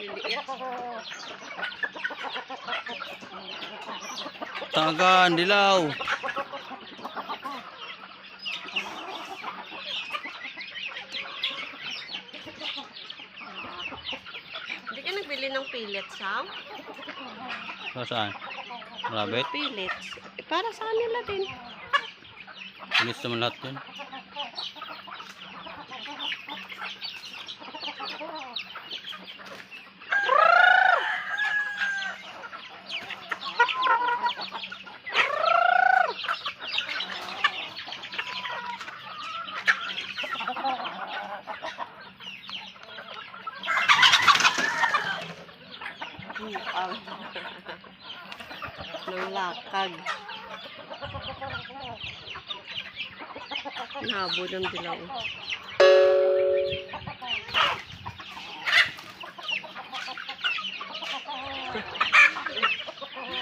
maliliit. Tagan, dilaw. Hindi ka nagbili ng pellets, Sam? Saan? Rabbit? Pellets. Para sa kanila din. Bilis naman lahat yun. Nulakag. Nabo ng dilaw.